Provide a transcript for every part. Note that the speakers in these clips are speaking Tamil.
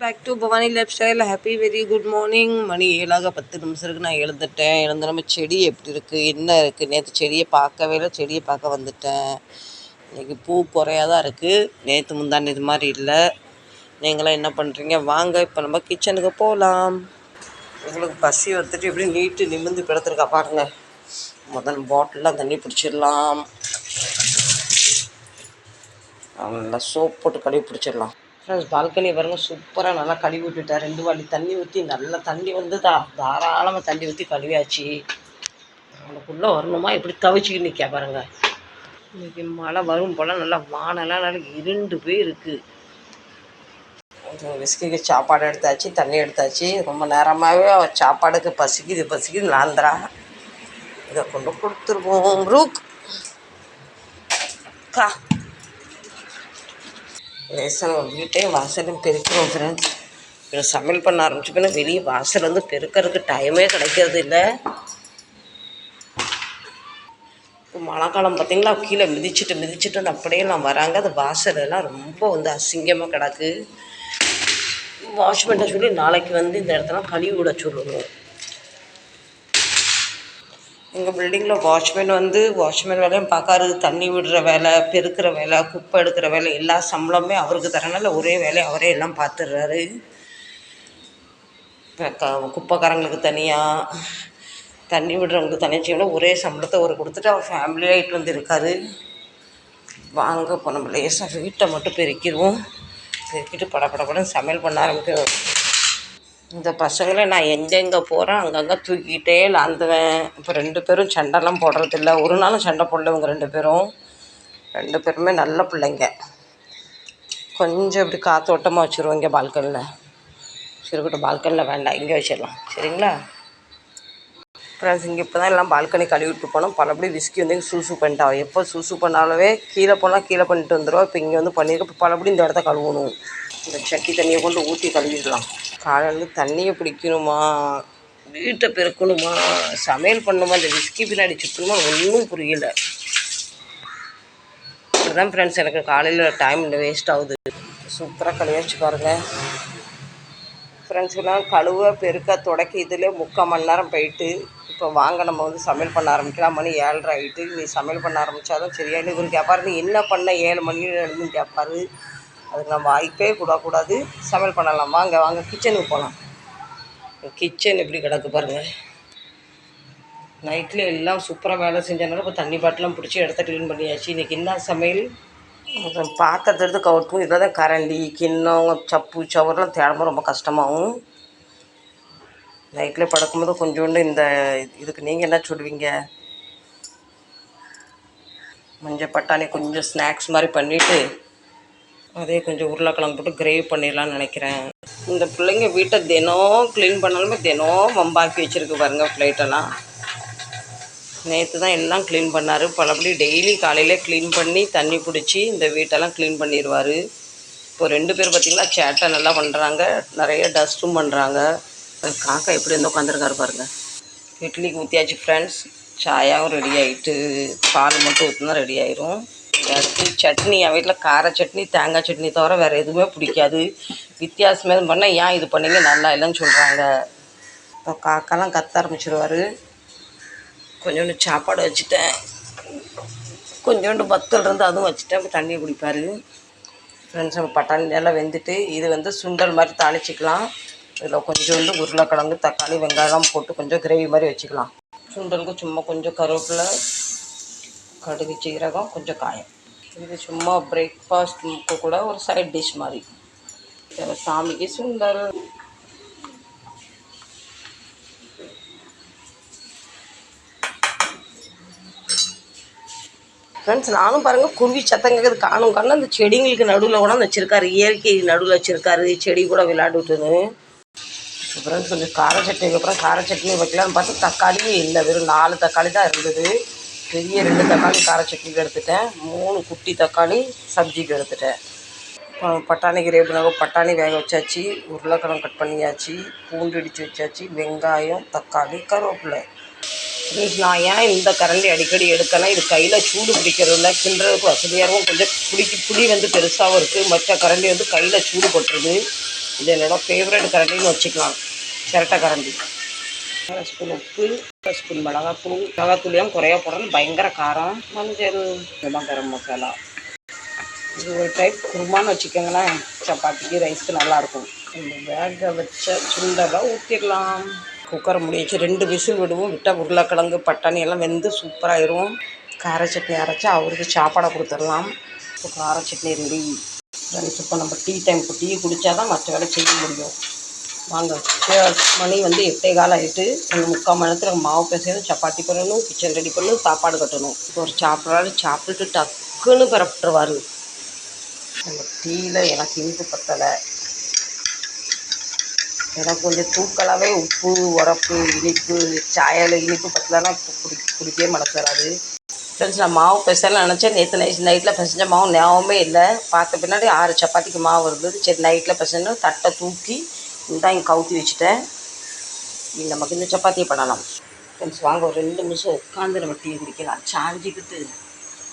Back to Bhavani lifestyle. Happy very good morning. மணி 7:10 நான் எழுந்துட்டேன். எழுந்து நம்ம செடி எப்படி இருக்குது என்ன இருக்குது, நேற்று செடியை பார்க்கவே இல்லை, செடியை பார்க்க வந்துட்டேன். இன்றைக்கி பூ குறையாக தான் இருக்குது, நேற்று முந்தாண்டு இது மாதிரி இல்லை. நீங்களாம் என்ன பண்ணுறீங்க? வாங்க இப்போ நம்ம கிச்சனுக்கு போகலாம். உங்களுக்கு பசி வந்துட்டு எப்படி நீட்டு நிமிர்ந்து படுத்துருக்கா பாருங்கள். முதல் பாட்டிலாம் தண்ணி பிடிச்சிடலாம். நல்லா சோப் போட்டு கழுவி பிடிச்சிடலாம். ஃப்ரெண்ட்ஸ், பால்கனி பாருங்கள், சூப்பராக நல்லா கழுவி விட்டுட்டேன். 2 வாளி தண்ணி ஊற்றி நல்லா தண்ணி வந்து தாராளமாக தண்ணி ஊற்றி கழுவியாச்சு. அவனுக்குள்ளே வரணுமா இப்படி தவிச்சிக்கிட்டு நிற்க பாருங்கள். இன்றைக்கி மழை வரும் போல் நல்லா வானெல்லாம் நல்லா இருண்டு போய் இருக்குது. கொஞ்சம் விஸ்கிக்கு சாப்பாடு எடுத்தாச்சு, தண்ணி எடுத்தாச்சு. ரொம்ப நேரமாகவே சாப்பாடுக்கு பசிக்குது நாந்திரா. இதை கொண்டு கொடுத்துருவோம். ரூக் கா லேசாக வீட்டையும் வாசலும் பெருக்கிறோம் ஃப்ரெண்ட்ஸ். இப்போ சமையல் பண்ண ஆரம்பிச்சுப்பேன்னா வெளியே வாசல் வந்து பெருக்கிறதுக்கு டைமே கிடைக்கிறது இல்லை. இப்போ மழை காலம் பார்த்திங்களா, கீழே மிதிச்சுட்டு அப்படியே நான் வராங்க. அது வாசலெல்லாம் ரொம்ப வந்து அசிங்கமாக கிடக்கு. வாஷ் பண்ண சொல்லி நாளைக்கு வந்து இந்த இடத்துல கழுவி விட சொல்லணும். எங்கள் பில்டிங்கில் வாட்ச்மேன் வேலையும் பார்க்காரு. தண்ணி விடுற வேலை, பெருக்கிற வேலை, குப்பை எடுக்கிற வேலை, எல்லா சம்பளமே அவருக்கு தரனால ஒரே வேலையை அவரே எல்லாம் பார்த்துடுறாரு. குப்பைக்காரங்களுக்கு தனியாக, தண்ணி விடுறவங்களுக்கு தனியாக செய்யணும். ஒரே சம்பளத்தை அவர் கொடுத்துட்டு அவர் ஃபேமிலியாகிட்டு வந்து இருக்காரு. வாங்க இப்போ நம்ம லேசாக வீட்டை மட்டும் பெருக்கிடுவோம். பெருக்கிட்டு படப்படப்படன்னு சமையல் பண்ண ஆரம்பிக்கிறோம். இந்த பசங்களை நான் எங்கெங்கே போகிறேன் அங்கங்கே தூக்கிக்கிட்டே லாந்துவேன். இப்போ 2 பேரும் சண்டைலாம் போடுறதில்ல. ஒரு நாளும் சண்டை போடல. இவங்க 2 பேருமே நல்ல பிள்ளைங்க. கொஞ்சம் இப்படி காற்றோட்டமாக வச்சுருவோம் இங்கே பால்கனியில். இருக்கட்டும், பால்கனியில் வேண்டாம், இங்கே வச்சிடலாம். சரிங்களா ஃப்ரெண்ட்ஸ்? இங்கே இப்போ தான் எல்லாம் பால்கனி கழுவிட்டு போனோம். பலபடி விஸ்கி வந்து சூசு பண்ணிட்டா. எப்போ சூசு பண்ணாலவே கீழே போனால் கீழே பண்ணிட்டு வந்துடுவோம். இப்போ இங்கே வந்து பண்ணியிருக்க. இப்போ பலபடி இந்த இடத்த கழுவணும். இந்த சட்டி தண்ணியை கொண்டு ஊற்றி கழுவிடலாம். காலையில் தண்ணியை பிடிக்கணுமா, வீட்டை பெருக்கணுமா, சமையல் பண்ணணுமா, இந்த விஸ்கி பின்னாடி சுற்றணுமா, ஒன்றும் புரியலை. இப்படிதான் ஃப்ரெண்ட்ஸ் எனக்கு காலையில் டைம் வேஸ்ட் ஆகுது. சூப்பராக கழுவி வச்சு பாருங்கள் ஃப்ரெண்ட்ஸ். எல்லாம் கழுவ பெருக்க தொடக்க இதில் 3/4 மணி நேரம் போயிட்டு இப்போ வாங்க நம்ம வந்து சமையல் பண்ண ஆரம்பிக்கலாம். மணி 7:30 ஆகிட்டு. நீ சமையல் பண்ண ஆரம்பித்தாதான் சரியா. இவர் கேட்பாரு, நீ என்ன பண்ண 7 மணிக்கு எழுதுன்னு கேட்பாரு. அதுக்கு நம்ம வாய்ப்பே கூடாது. சமையல் பண்ணலாம். வாங்க கிச்சனுக்கு போகலாம். கிச்சன் எப்படி கிடக்கு பாருங்கள். நைட்டில் எல்லாம் சூப்பராக வேலை செஞ்சனால இப்போ தண்ணி பாட்டெலாம் பிடிச்சி இடத்த க்ளீன் பண்ணியாச்சு. இன்றைக்கி என்ன சமையல்? பாத்திரத்தை எடுத்து கவுட்டும். இதில் தான் கரண்டி, கிண்ணம், சப்பு சவரெலாம் தேடும்போது ரொம்ப கஷ்டமாகும். நைட்டில் படுக்கும்போது கொஞ்சோண்டு இந்த இதுக்கு நீங்கள் என்ன சொல்லுவீங்க, மஞ்சள் பட்டாணி கொஞ்சம் ஸ்நாக்ஸ் மாதிரி பண்ணிவிட்டு அதே கொஞ்சம் உருளைக்கிழங்கு போட்டு கிரேவி பண்ணிடலான்னு நினைக்கிறேன். இந்த பிள்ளைங்க வீட்டை தினம் க்ளீன் பண்ணாலுமே தினம் வம்பாக்கி வச்சுருக்கு பாருங்கள் பிளேட்டெல்லாம். நேற்று தான் எல்லாம் க்ளீன் பண்ணார். பலபடி டெய்லி காலையில் க்ளீன் பண்ணி தண்ணி பிடிச்சி இந்த வீட்டெல்லாம் க்ளீன் பண்ணிடுவார். இப்போ 2 பேர் பார்த்திங்களா சேட்டை நல்லா பண்ணுறாங்க, நிறைய டஸ்ட்டும் பண்ணுறாங்க. காக்கா எப்படி இருந்து உட்காந்துருக்காரு பாருங்கள். இட்லிக்கு ஊற்றியாச்சு ஃப்ரெண்ட்ஸ். சாயாவும் ரெடி ஆகிட்டு, பால் மட்டும் ஊற்றினா ரெடி ஆயிரும். அடுத்து சட்னி. என் வீட்டில் கார சட்னி, தேங்காய் சட்னி தவிர வேறு எதுவுமே பிடிக்காது. வித்தியாசமாக பண்ணால் ஏன் இது பண்ணிங்க நல்லா இல்லைன்னு சொல்கிறாங்க. இப்போ காக்கெல்லாம் கத்த ஆரம்பிச்சிடுவார். கொஞ்சோண்டு சாப்பாடு வச்சுட்டேன், கொஞ்சோண்டு வத்தல் இருந்து அதுவும் வச்சுட்டேன். இப்போ தண்ணி குடிப்பார். ஃப்ரெண்ட்ஸ், நம்ம பட்டாணி எல்லாம் வெந்துட்டு இது வந்து சுண்டல் மாதிரி தாளிச்சிக்கலாம். இதில் கொஞ்சோண்டு உருளைக்கிழங்கு, தக்காளி, வெங்காயம் போட்டு கொஞ்சம் கிரேவி மாதிரி வச்சுக்கலாம். சுண்டலுக்கு சும்மா கொஞ்சம் கருவேப்பிலை, கடுகு, சீரகம், கொஞ்சம் காயம். இது சும்மா பிரேக்ஃபாஸ்ட்க்கு கூட ஒரு சைட் டிஷ் மாதிரி. சாமிக்கு சுண்டல். ஃப்ரெண்ட்ஸ், நானும் பாருங்கள் குருவி சத்தம் கேட்குறது காணும் அந்த செடிங்களுக்கு நடுவில் கூட வச்சுருக்காரு. இயற்கை நடுவில் வச்சுருக்காரு, செடி கூட விளையாடுட்டுன்னு. ஃப்ரெண்ட்ஸ், கொஞ்சம் கார சட்னிக்கு அப்புறம் கார சட்னி வைக்கலான்னு பார்த்தா தக்காளியும் இல்லை, வெறும் 4 தக்காளி தான் இருந்தது. பெரிய 2 தக்காளி கார சட்னிக்கு எடுத்துட்டேன், 3 குட்டி தக்காளி சப்ஜிக்கு எடுத்துட்டேன். பட்டாணி கிரேவி பட்டாணி வேக வச்சாச்சு, உருளைக்கிழங்கு கட் பண்ணியாச்சு, பூண்டு இடித்து வச்சாச்சு, வெங்காயம், தக்காளி, கருவேப்பிலை. நான் ஏன் இந்த கரண்டி அடிக்கடி எடுக்கணும், இது கையில் சூடு பிடிக்கிறதில்ல, கிண்டுறதுக்கு வசதியாக இருக்கும். கொஞ்சம் புளி வந்து பெருசாகவும் இருக்குது, மற்ற கரண்டி வந்து கையில் சூடு போட்டுருது. இது என்னோடய ஃபேவரட் கரண்டின்னு வச்சுக்கலாம். சிரட்டை கரண்டி. 1 ஸ்பூன் உப்பு, 1 ஸ்பூன் மிளகாத்தூளையும் குறையா போடணும், பயங்கர காரம். மஞ்சள், இதெல்லாம் கரம் மசாலா. இது ஒரு டைப் குருமான்னு வச்சுக்கோங்களேன். சப்பாத்திக்கு ரைஸ்க்கு நல்லாயிருக்கும். இந்த வேக வச்ச சுண்டலை ஊற்றிடலாம். குக்கரை மூடி வச்சு 2 விசில் விடுவோம். விட்டால் உருளைக்கிழங்கு பட்டாணி எல்லாம் வெந்து சூப்பராகிடும். கார சட்னி அரைச்சா அவருக்கு சாப்பாடை கொடுத்துடலாம். இப்போ கார சட்னி ரெடி. ஃப்ரெண்ட்ஸ், இப்போ நம்ம டீ டைம், இப்போ டீ குடித்தா தான் மற்ற வேலை செய்ய முடியும். வாங்க. மணி 8:15 ஆகிட்டு. 3/4 மணி நேரத்தில் மாவு பிசையணும், சப்பாத்தி பண்ணணும், கிச்சன் ரெடி பண்ணணும், சாப்பாடு கட்டணும். இப்போ ஒரு சாப்பிட்டுட்டு டக்குன்னு பரப்பிட்டுருவார். நம்ம டீயில் எனக்கு இனிப்பு பத்தலை. எனக்கு கொஞ்சம் தூக்கலாகவே உப்பு, உரப்பு, இனிப்பு, சாயால் இனிப்பு பத்தலைன்னா குடிக்கவே மனசு வராது. ஃப்ரெண்ட்ஸ், நான் மாவு பிசையலாம் நினச்சேன். நேற்று நைட்டில் பிசைஞ்ச மாவு ஞாபகமே இல்லை. பார்த்த பின்னாடி 6 சப்பாத்திக்கு மாவு இருந்தது. சரி, நைட்டில் பிசைஞ்சு தட்டை தூக்கி இங்கே கவுத்தி வச்சுட்டேன். நமக்கு இந்த சப்பாத்தியை பண்ணலாம். ஃப்ரெண்ட்ஸ், வாங்க ஒரு 2 நிமிஷம் உட்காந்து நம்ம டீ குடிக்கலாம். சாஞ்சிக்கிட்டு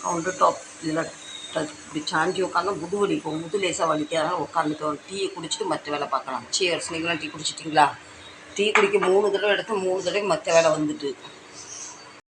கவுண்டர் டாப் இதில் இப்படி சாஞ்சி உட்காந்து முதுவலி, இப்போ லேசாக வலிக்காதான் உட்காந்துட்டு ஒரு டீயை குடிச்சிட்டு மற்ற வேலை பார்க்கலாம். சியர்ஸ். நீங்களாம் டீ குடிச்சிட்டிங்களா? டீ குடிக்க 3 தடவை எடுத்து 3 தடவை மற்ற வேலை வந்துட்டு